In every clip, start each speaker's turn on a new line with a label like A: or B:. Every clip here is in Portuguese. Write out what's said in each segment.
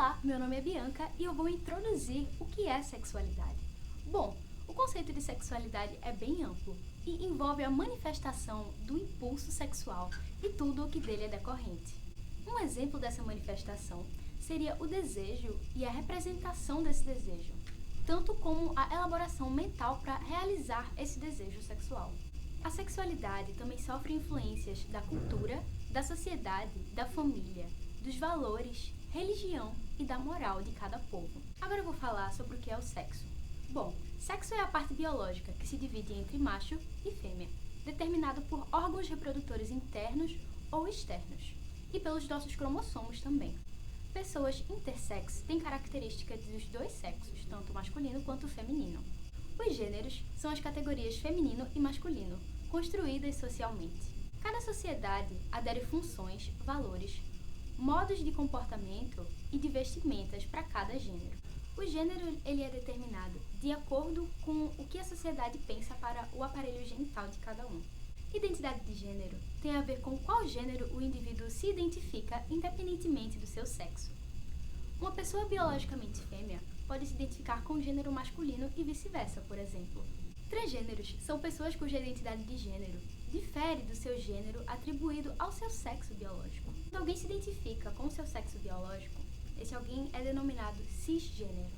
A: Olá, meu nome é Bianca e eu vou introduzir o que é sexualidade. Bom, o conceito de sexualidade é bem amplo e envolve a manifestação do impulso sexual e tudo o que dele é decorrente. Um exemplo dessa manifestação seria o desejo e a representação desse desejo, tanto como a elaboração mental para realizar esse desejo sexual. A sexualidade também sofre influências da cultura, da sociedade, da família, dos valores, religião e da moral de cada povo. Agora eu vou falar sobre o que é o sexo. Bom, sexo é a parte biológica que se divide entre macho e fêmea, determinado por órgãos reprodutores internos ou externos, e pelos nossos cromossomos também. Pessoas intersexo têm características dos dois sexos, tanto masculino quanto feminino. Os gêneros são as categorias feminino e masculino, construídas socialmente. Cada sociedade adere funções, valores, modos de comportamento e de vestimentas para cada gênero. O gênero ele é determinado de acordo com o que a sociedade pensa para o aparelho genital de cada um. Identidade de gênero tem a ver com qual gênero o indivíduo se identifica independentemente do seu sexo. Uma pessoa biologicamente fêmea pode se identificar com o gênero masculino e vice-versa, por exemplo. Transgêneros são pessoas cuja identidade de gênero difere do seu gênero atribuído ao seu sexo biológico. Quando alguém se identifica com o seu sexo biológico, esse alguém é denominado cisgênero.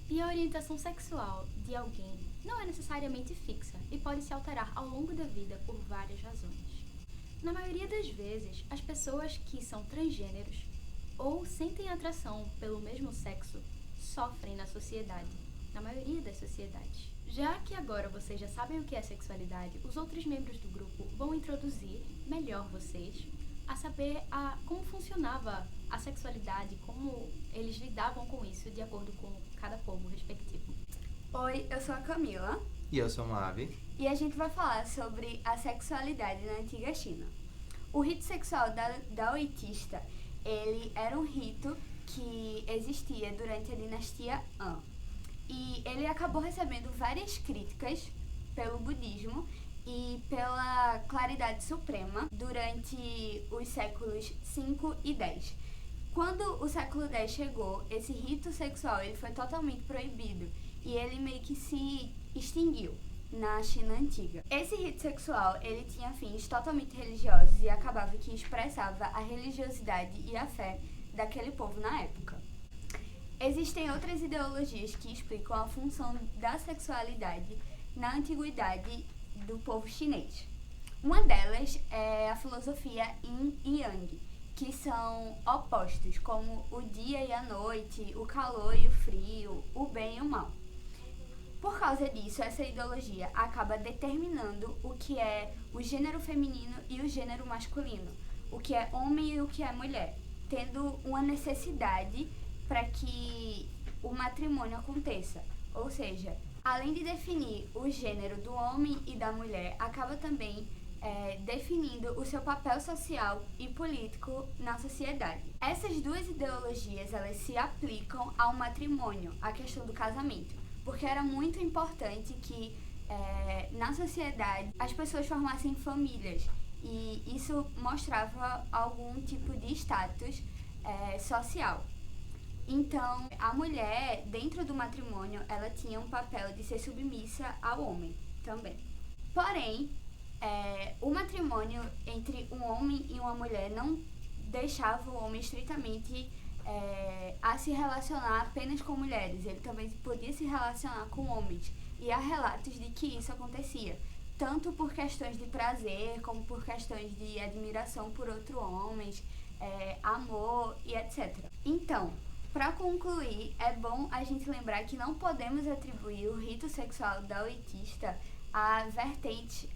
A: E a orientação sexual de alguém não é necessariamente fixa e pode se alterar ao longo da vida por várias razões. Na maioria das vezes, as pessoas que são transgêneros ou sentem atração pelo mesmo sexo sofrem na sociedade, na maioria das sociedades. Já que agora vocês já sabem o que é sexualidade, os outros membros do grupo vão introduzir melhor vocês a saber como funcionava a sexualidade, como eles lidavam com isso de acordo com cada povo respectivo.
B: Oi, eu sou a Camila.
C: E eu sou o Mavi.
B: E a gente vai falar sobre a sexualidade na antiga China. O rito sexual daoísta, ele era um rito que existia durante a dinastia Han. E ele acabou recebendo várias críticas pelo budismo e pela claridade suprema durante os séculos 5 e 10. Quando o século X chegou, esse rito sexual ele foi totalmente proibido e ele meio que se extinguiu na China antiga. Esse rito sexual ele tinha fins totalmente religiosos e acabava que expressava a religiosidade e a fé daquele povo na época. Existem outras ideologias que explicam a função da sexualidade na antiguidade do povo chinês. Uma delas é a filosofia Yin e Yang, que são opostos, como o dia e a noite, o calor e o frio, o bem e o mal. Por causa disso, essa ideologia acaba determinando o que é o gênero feminino e o gênero masculino, o que é homem e o que é mulher, tendo uma necessidade para que o matrimônio aconteça. Ou seja, além de definir o gênero do homem e da mulher, acaba também definindo o seu papel social e político na sociedade. Essas duas ideologias elas se aplicam ao matrimônio, à questão do casamento, porque era muito importante que na sociedade as pessoas formassem famílias e isso mostrava algum tipo de status social. Então, a mulher, dentro do matrimônio, ela tinha um papel de ser submissa ao homem também. Porém, o matrimônio entre um homem e uma mulher não deixava o homem estritamente a se relacionar apenas com mulheres. Ele também podia se relacionar com homens. E há relatos de que isso acontecia, tanto por questões de prazer, como por questões de admiração por outros homens, amor e etc. Então, para concluir, é bom a gente lembrar que não podemos atribuir o rito sexual daoísta a vertentes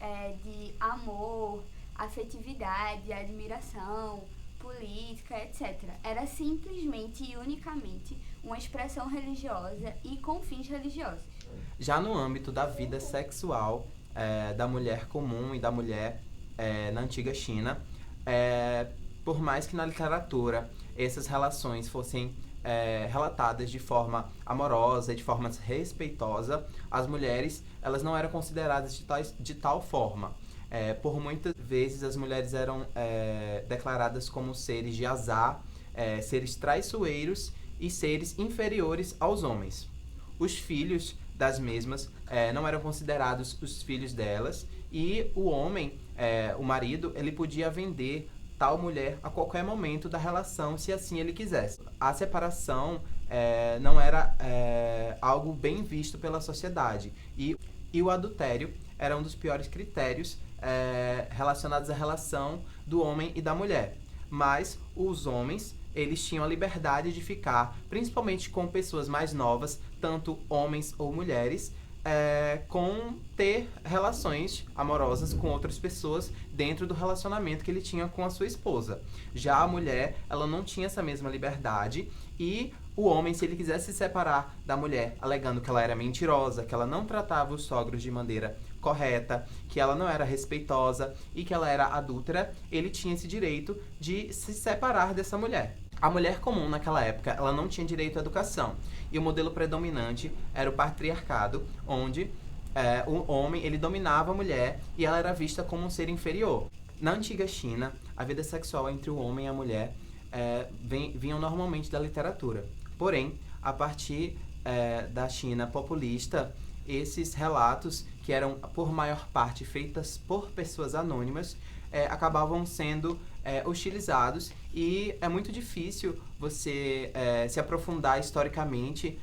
B: de amor, afetividade, admiração, política, etc. Era simplesmente e unicamente uma expressão religiosa e com fins religiosos.
C: Já no âmbito da vida sexual da mulher comum e da mulher na antiga China, por mais que na literatura essas relações fossem relatadas de forma amorosa e de forma respeitosa, as mulheres elas não eram consideradas de tal forma. Por muitas vezes as mulheres eram declaradas como seres de azar, seres traiçoeiros e seres inferiores aos homens. Os filhos das mesmas não eram considerados os filhos delas, e o homem, o marido, ele podia vender tal mulher a qualquer momento da relação, se assim ele quisesse. A separação não era algo bem visto pela sociedade, e o adultério era um dos piores critérios relacionados à relação do homem e da mulher. Mas os homens, eles tinham a liberdade de ficar, principalmente com pessoas mais novas, tanto homens ou mulheres, com ter relações amorosas com outras pessoas dentro do relacionamento que ele tinha com a sua esposa. Já a mulher, ela não tinha essa mesma liberdade, e o homem, se ele quisesse se separar da mulher, alegando que ela era mentirosa, que ela não tratava os sogros de maneira correta, que ela não era respeitosa e que ela era adúltera, ele tinha esse direito de se separar dessa mulher. A mulher comum naquela época, ela não tinha direito à educação, e o modelo predominante era o patriarcado, onde o homem, ele dominava a mulher e ela era vista como um ser inferior. Na antiga China, a vida sexual entre o homem e a mulher vinham normalmente da literatura. Porém, a partir da China populista, esses relatos, que eram por maior parte feitas por pessoas anônimas, acabavam sendo hostilizados, e é muito difícil você se aprofundar historicamente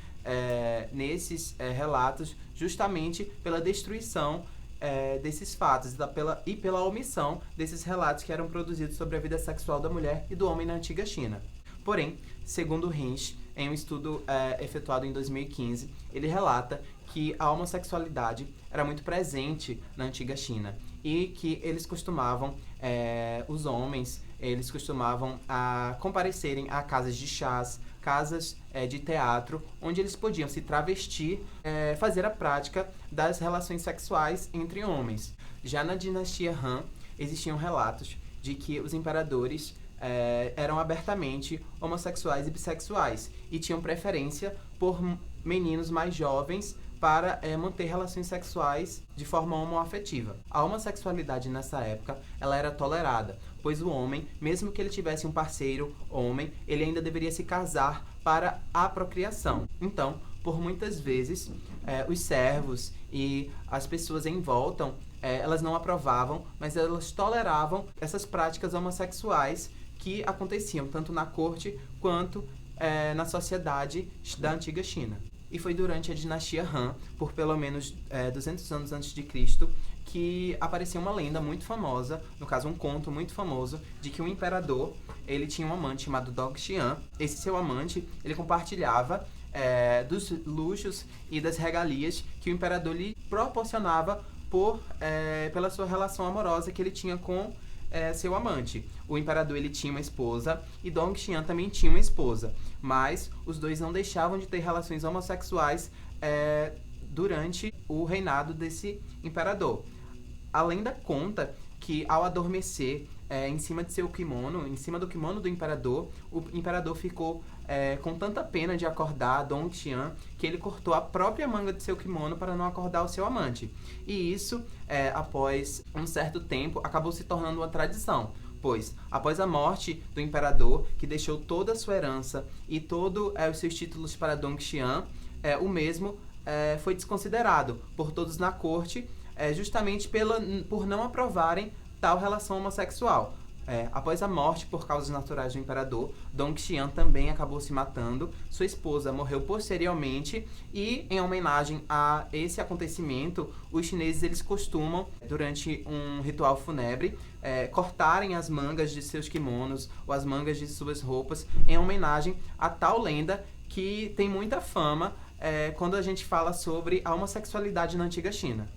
C: nesses relatos, justamente pela destruição desses fatos e pela omissão desses relatos que eram produzidos sobre a vida sexual da mulher e do homem na antiga China. Porém, segundo Hinch, em um estudo efetuado em 2015, ele relata que a homossexualidade era muito presente na antiga China, e que eles costumavam, os homens, eles costumavam comparecerem a casas de chás, casas de teatro, onde eles podiam se travestir, fazer a prática das relações sexuais entre homens. Já na dinastia Han, existiam relatos de que os imperadores eram abertamente homossexuais e bissexuais, e tinham preferência por meninos mais jovens para manter relações sexuais de forma homoafetiva. A homossexualidade nessa época, ela era tolerada, pois o homem, mesmo que ele tivesse um parceiro homem, ele ainda deveria se casar para a procriação. Então, por muitas vezes, os servos e as pessoas em volta, elas não aprovavam, mas elas toleravam essas práticas homossexuais que aconteciam tanto na corte quanto na sociedade da antiga China. E foi durante a dinastia Han, por pelo menos 200 anos antes de Cristo, que apareceu uma lenda muito famosa, no caso um conto muito famoso, de que um imperador, ele tinha um amante chamado Dong Xian. Esse seu amante, ele compartilhava dos luxos e das regalias que o imperador lhe proporcionava pela sua relação amorosa que ele tinha com seu amante. O imperador, ele tinha uma esposa, e Dong Xian também tinha uma esposa, mas os dois não deixavam de ter relações homossexuais durante o reinado desse imperador. A lenda conta que, ao adormecer em cima de seu kimono, em cima do kimono do imperador, o imperador ficou com tanta pena de acordar Dong Xian, que ele cortou a própria manga de seu kimono para não acordar o seu amante. E isso, após um certo tempo, acabou se tornando uma tradição, pois, após a morte do imperador, que deixou toda a sua herança e todos os seus títulos para Dong Xian, o mesmo foi desconsiderado por todos na corte, justamente por não aprovarem tal relação homossexual. Após a morte por causas naturais do imperador, Dong Xian também acabou se matando, sua esposa morreu posteriormente, e em homenagem a esse acontecimento, os chineses, eles costumam, durante um ritual fúnebre, cortarem as mangas de seus kimonos ou as mangas de suas roupas, em homenagem a tal lenda que tem muita fama quando a gente fala sobre a homossexualidade na antiga China.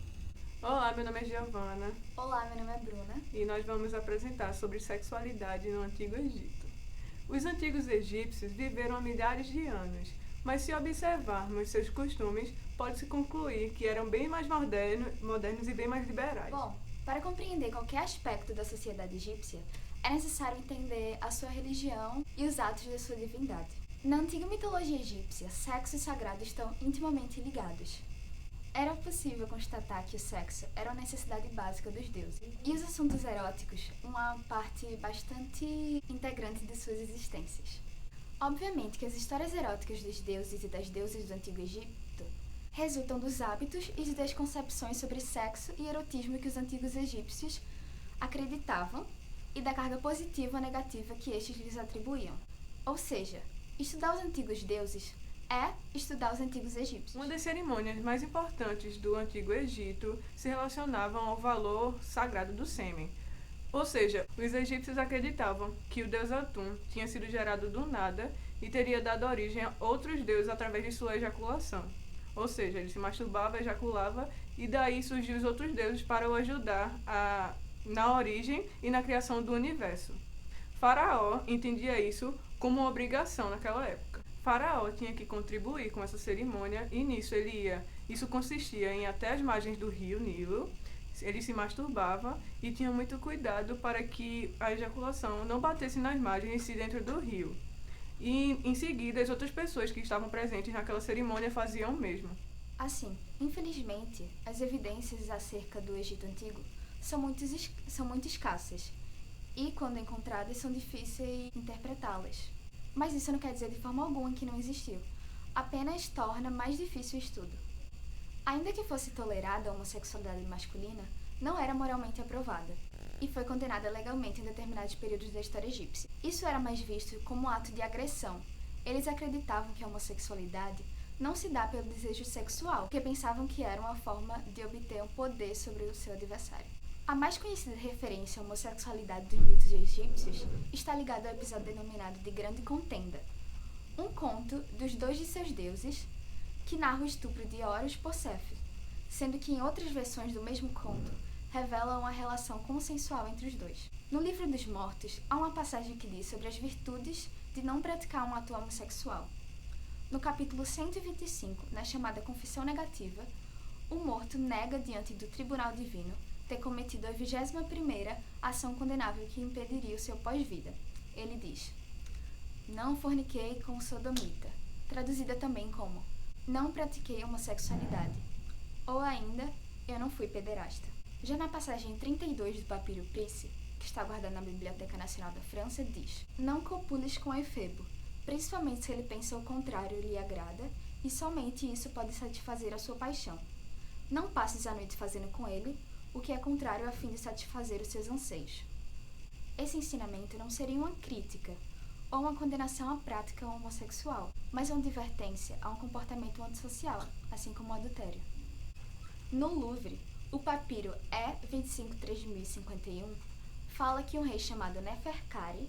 D: Olá, meu nome é Giovana.
A: Olá, meu nome é Bruna.
D: E nós vamos apresentar sobre sexualidade no Antigo Egito. Os antigos egípcios viveram há milhares de anos, mas se observarmos seus costumes, pode-se concluir que eram bem mais modernos e bem mais liberais.
A: Bom, para compreender qualquer aspecto da sociedade egípcia, é necessário entender a sua religião e os atos de sua divindade. Na antiga mitologia egípcia, sexo e sagrado estão intimamente ligados. Era possível constatar que o sexo era uma necessidade básica dos deuses, e os assuntos eróticos uma parte bastante integrante de suas existências. Obviamente que as histórias eróticas dos deuses e das deusas do Antigo Egito resultam dos hábitos e das concepções sobre sexo e erotismo que os antigos egípcios acreditavam e da carga positiva ou negativa que estes lhes atribuíam. Ou seja, estudar os antigos deuses é estudar os antigos egípcios.
D: Uma das cerimônias mais importantes do Antigo Egito se relacionavam ao valor sagrado do sêmen. Ou seja, os egípcios acreditavam que o deus Atum tinha sido gerado do nada e teria dado origem a outros deuses através de sua ejaculação. Ou seja, ele se masturbava, ejaculava e daí surgiam os outros deuses para o ajudar na origem e na criação do universo. Faraó entendia isso como uma obrigação naquela época. Faraó tinha que contribuir com essa cerimônia e nisso isso consistia em ir até as margens do rio Nilo, ele se masturbava e tinha muito cuidado para que a ejaculação não batesse nas margens e sim dentro do rio. E em seguida as outras pessoas que estavam presentes naquela cerimônia faziam o mesmo.
A: Assim, infelizmente, as evidências acerca do Egito Antigo são muito escassas e, quando encontradas, são difíceis interpretá-las. Mas isso não quer dizer de forma alguma que não existiu, apenas torna mais difícil o estudo. Ainda que fosse tolerada a homossexualidade masculina, não era moralmente aprovada e foi condenada legalmente em determinados períodos da história egípcia. Isso era mais visto como um ato de agressão. Eles acreditavam que a homossexualidade não se dá pelo desejo sexual, porque pensavam que era uma forma de obter um poder sobre o seu adversário. A mais conhecida referência à homossexualidade dos mitos egípcios está ligada ao episódio denominado de Grande Contenda, um conto dos dois de seus deuses que narra o estupro de Horus por Céfiro, sendo que em outras versões do mesmo conto revela uma relação consensual entre os dois. No Livro dos Mortos, há uma passagem que diz sobre as virtudes de não praticar um ato homossexual. No capítulo 125, na chamada Confissão Negativa, o morto nega diante do tribunal divino ter cometido a 21ª ação condenável que impediria o seu pós-vida. Ele diz: "Não forniquei com sodomita", traduzida também como "não pratiquei homossexualidade", ou ainda "eu não fui pederasta". Já na passagem 32 do Papiro Price, que está guardada na Biblioteca Nacional da França, diz: "Não copules com Efebo, principalmente se ele pensa o contrário e lhe agrada, e somente isso pode satisfazer a sua paixão. Não passes a noite fazendo com ele o que é contrário a fim de satisfazer os seus anseios". Esse ensinamento não seria uma crítica ou uma condenação à prática homossexual, mas uma advertência a um comportamento antissocial, assim como o adultério. No Louvre, o papiro E253051 fala que um rei chamado Neferkari,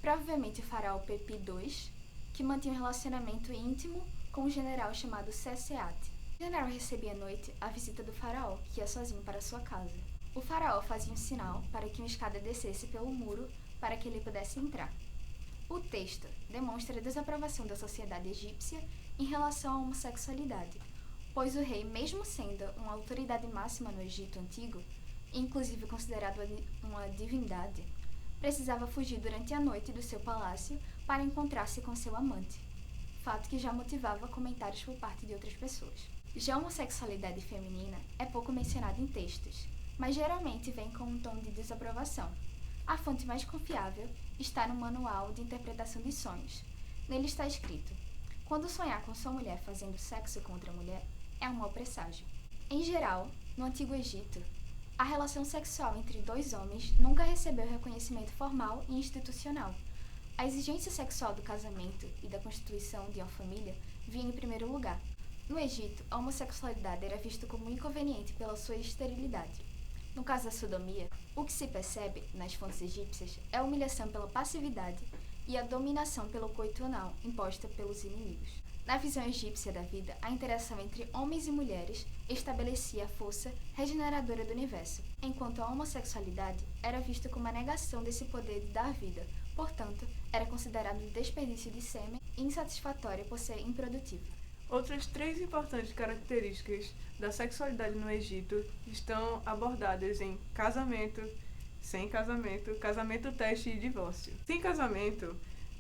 A: provavelmente o faraó Pepi II, que mantinha um relacionamento íntimo com um general chamado Seseate. O general recebia à noite a visita do faraó, que ia sozinho para sua casa. O faraó fazia um sinal para que uma escada descesse pelo muro para que ele pudesse entrar. O texto demonstra a desaprovação da sociedade egípcia em relação à homossexualidade, pois o rei, mesmo sendo uma autoridade máxima no Egito Antigo, inclusive considerado uma divindade, precisava fugir durante a noite do seu palácio para encontrar-se com seu amante, fato que já motivava comentários por parte de outras pessoas. Já a homossexualidade feminina é pouco mencionada em textos, mas geralmente vem com um tom de desaprovação. A fonte mais confiável está no Manual de Interpretação de Sonhos. Nele está escrito: "Quando sonhar com sua mulher fazendo sexo com outra mulher, é um mau presságio". Em geral, no Antigo Egito, a relação sexual entre dois homens nunca recebeu reconhecimento formal e institucional. A exigência sexual do casamento e da constituição de uma família vinha em primeiro lugar. No Egito, a homossexualidade era vista como inconveniente pela sua esterilidade. No caso da sodomia, o que se percebe nas fontes egípcias é a humilhação pela passividade e a dominação pelo coito anal imposta pelos inimigos. Na visão egípcia da vida, a interação entre homens e mulheres estabelecia a força regeneradora do universo, enquanto a homossexualidade era vista como a negação desse poder de dar vida, portanto, era considerado um desperdício de sêmen e insatisfatório por ser improdutivo.
D: Outras 3 importantes características da sexualidade no Egito estão abordadas em casamento, sem casamento, casamento teste e divórcio. Sem casamento,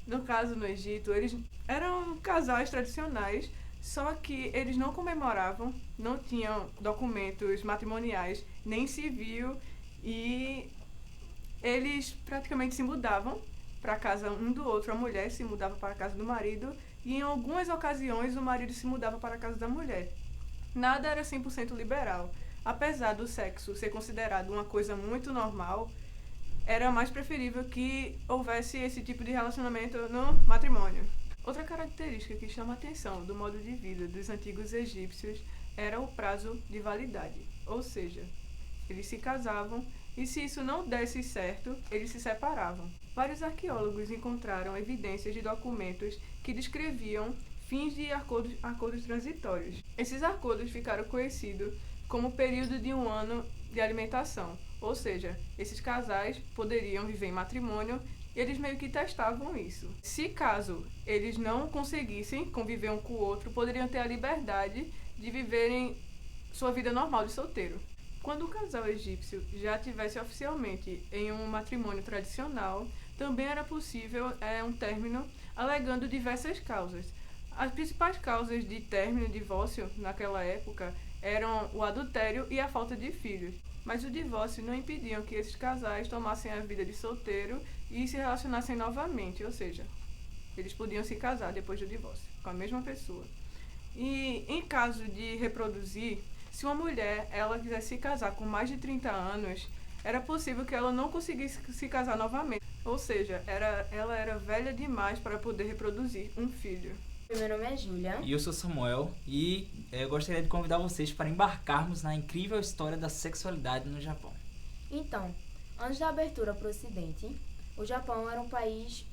D: no caso no Egito, eles eram casais tradicionais, só que eles não comemoravam, não tinham documentos matrimoniais, nem civil, e eles praticamente se mudavam para a casa um do outro, a mulher se mudava para a casa do marido e em algumas ocasiões o marido se mudava para a casa da mulher. Nada era 100% liberal. Apesar do sexo ser considerado uma coisa muito normal, era mais preferível que houvesse esse tipo de relacionamento no matrimônio. Outra característica que chama a atenção do modo de vida dos antigos egípcios era o prazo de validade, ou seja, eles se casavam e se isso não desse certo, eles se separavam. Vários arqueólogos encontraram evidências de documentos que descreviam fins de acordos transitórios. Esses acordos ficaram conhecidos como período de 1 ano de alimentação, ou seja, esses casais poderiam viver em matrimônio e eles meio que testavam isso. Se caso eles não conseguissem conviver um com o outro, poderiam ter a liberdade de viverem sua vida normal de solteiro. Quando o casal egípcio já estivesse oficialmente em um matrimônio tradicional, também era possível um término alegando diversas causas. As principais causas de término e divórcio naquela época eram o adultério e a falta de filhos. Mas o divórcio não impediam que esses casais tomassem a vida de solteiro e se relacionassem novamente, ou seja, eles podiam se casar depois do divórcio com a mesma pessoa. E em caso de reproduzir, se uma mulher ela quisesse se casar com mais de 30 anos, era possível que ela não conseguisse se casar novamente. Ou seja, ela era velha demais para poder reproduzir um filho.
E: Meu nome é Júlia.
F: E eu sou Samuel e eu gostaria de convidar vocês para embarcarmos na incrível história da sexualidade no Japão.
E: Então, antes da abertura para o Ocidente, o Japão era um país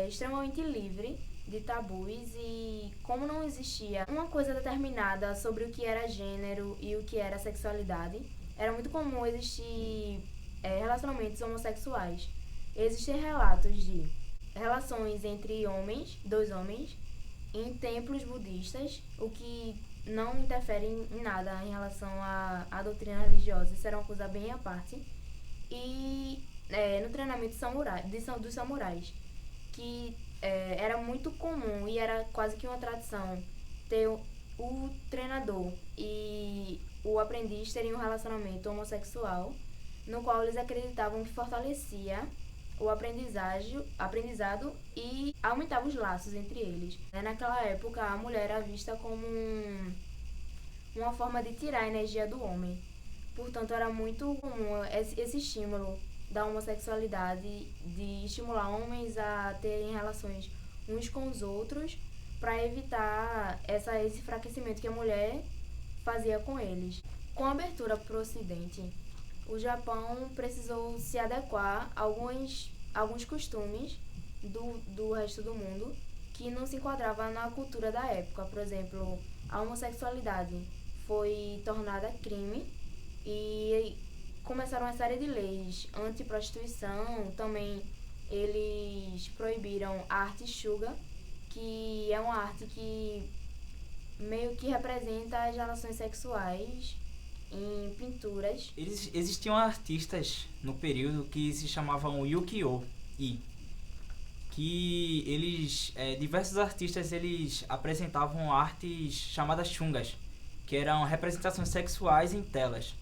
E: extremamente livre de tabus e como não existia uma coisa determinada sobre o que era gênero e o que era sexualidade, era muito comum existir relacionamentos homossexuais. Existem relatos de relações entre dois homens, em templos budistas, o que não interfere em nada em relação à doutrina religiosa, isso era uma coisa bem à parte. E no treinamento dos samurais, que era muito comum e era quase que uma tradição ter o treinador e o aprendiz terem um relacionamento homossexual, no qual eles acreditavam que fortalecia o aprendizado e aumentava os laços entre eles. Naquela época, a mulher era vista como uma forma de tirar a energia do homem. Portanto, era muito comum esse estímulo da homossexualidade, de estimular homens a terem relações uns com os outros para evitar esse enfraquecimento que a mulher fazia com eles. Com a abertura para o Ocidente, o Japão precisou se adequar a alguns costumes do resto do mundo que não se enquadrava na cultura da época. Por exemplo, a homossexualidade foi tornada crime e começaram uma série de leis anti-prostituição. Também eles proibiram a arte Shuga, que é uma arte que meio que representa as relações sexuais em pinturas.
F: Existiam artistas no período que se chamavam Ukiyo-e, que diversos artistas eles apresentavam artes chamadas shungas, que eram representações sexuais em telas,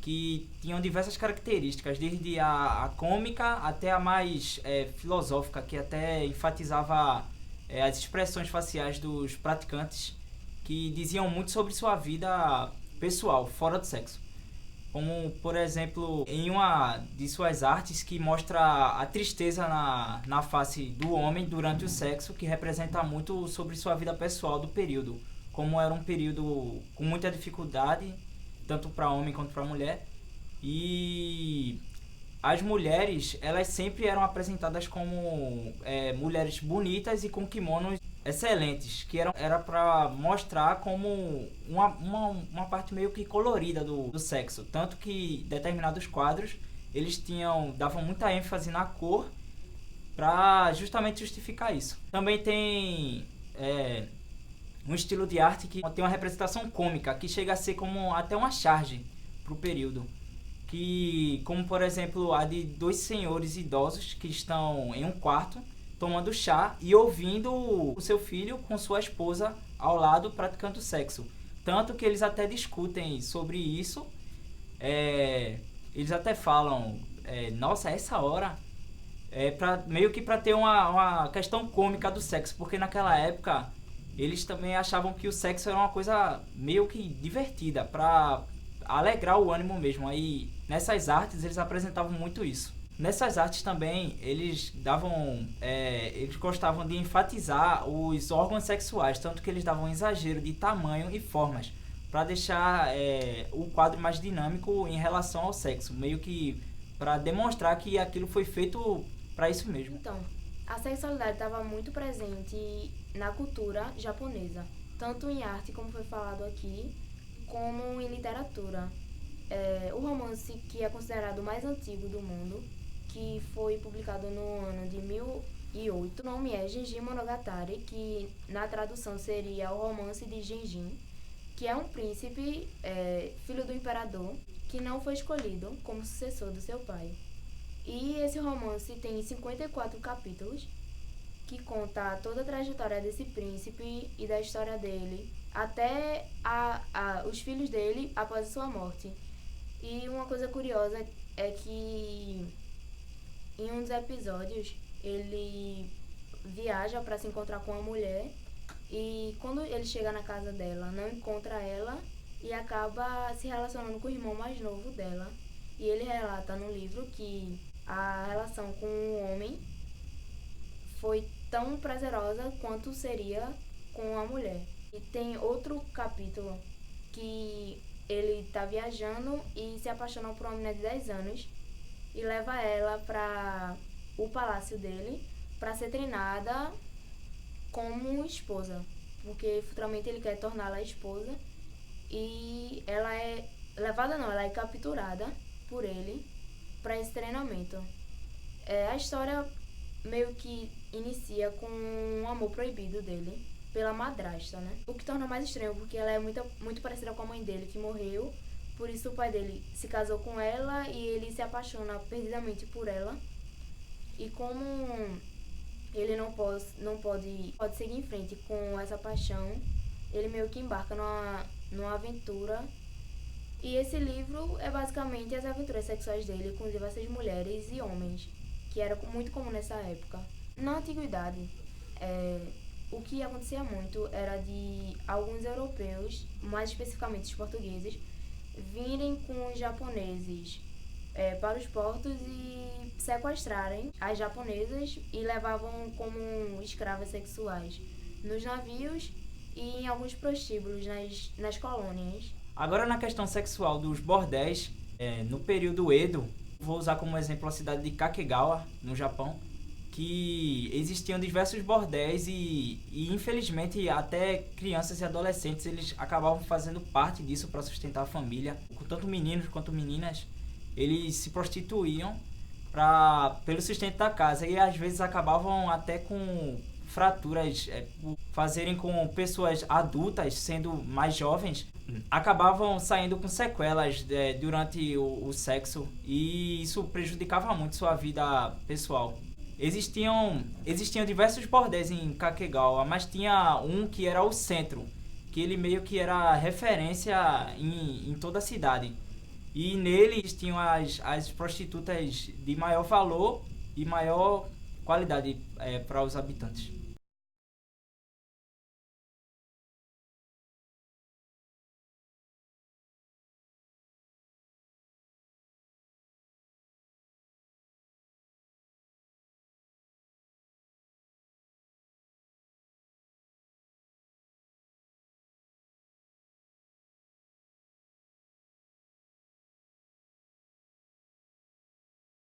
F: que tinham diversas características, desde a cômica até a mais filosófica, que até enfatizava as expressões faciais dos praticantes, que diziam muito sobre sua vida pessoal, fora do sexo. Como, por exemplo, em uma de suas artes que mostra a tristeza na face do homem durante o sexo, que representa muito sobre sua vida pessoal do período. Como era um período com muita dificuldade, tanto para homem quanto para mulher. E as mulheres, elas sempre eram apresentadas como mulheres bonitas e com kimonos excelentes, que era para mostrar como uma parte meio que colorida do sexo. Tanto que determinados quadros, eles davam muita ênfase na cor para justamente justificar isso. Também tem um estilo de arte que tem uma representação cômica, que chega a ser como até uma charge para o período. Como, por exemplo, a de dois senhores idosos que estão em um quarto tomando chá e ouvindo o seu filho com sua esposa ao lado praticando sexo. Tanto que eles até discutem sobre isso. Eles até falam, nossa, essa hora meio que para ter uma questão cômica do sexo, porque naquela época eles também achavam que o sexo era uma coisa meio que divertida, para alegrar o ânimo mesmo. Aí nessas artes eles apresentavam muito isso. Nessas artes também eles gostavam de enfatizar os órgãos sexuais, tanto que eles davam um exagero de tamanho e formas para deixar o quadro mais dinâmico em relação ao sexo, meio que para demonstrar que aquilo foi feito para isso mesmo.
E: Então, a sexualidade estava muito presente na cultura japonesa, tanto em arte, como foi falado aqui, como em literatura. O romance, que é considerado o mais antigo do mundo, que foi publicado no ano de 1008, o nome é Genji Monogatari, que na tradução seria o romance de Genjin, que é um príncipe, filho do imperador, que não foi escolhido como sucessor do seu pai. E esse romance tem 54 capítulos, que conta toda a trajetória desse príncipe e da história dele, até os filhos dele após a sua morte. E uma coisa curiosa é que em um dos episódios ele viaja para se encontrar com uma mulher, e quando ele chega na casa dela, não encontra ela e acaba se relacionando com o irmão mais novo dela. E ele relata no livro que a relação com o homem foi tão prazerosa quanto seria com a mulher. E tem outro capítulo que ele tá viajando e se apaixona por uma menina de 10 anos e leva ela para o palácio dele para ser treinada como esposa, porque futuramente ele quer torná-la esposa, e ela é levada, não, ela é capturada por ele para esse treinamento. A história meio que inicia com um amor proibido dele pela madrasta, né? O que torna mais estranho, porque ela é muito parecida com a mãe dele, que morreu. Por isso o pai dele se casou com ela e ele se apaixona perdidamente por ela. E como ele não pode seguir em frente com essa paixão, ele meio que embarca numa aventura. E esse livro é basicamente as aventuras sexuais dele com diversas mulheres e homens, que era muito comum nessa época. Na antiguidade, o que acontecia muito era de alguns europeus, mais especificamente os portugueses, virem com os japoneses para os portos e sequestrarem as japonesas e levavam como escravas sexuais nos navios e em alguns prostíbulos nas colônias.
F: Agora, na questão sexual dos bordéis, no período Edo, vou usar como exemplo a cidade de Kakegawa, no Japão, que existiam diversos bordéis e infelizmente até crianças e adolescentes eles acabavam fazendo parte disso para sustentar a família. Tanto meninos quanto meninas, eles se prostituíam pelo sustento da casa e às vezes acabavam até com fraturas, fazerem com pessoas adultas, sendo mais jovens, acabavam saindo com sequelas durante o sexo, e isso prejudicava muito sua vida pessoal. Existiam diversos bordéis em Kakegawa, mas tinha um que era o centro, que ele meio que era referência em toda a cidade. E nele tinham as prostitutas de maior valor e maior qualidade para os habitantes.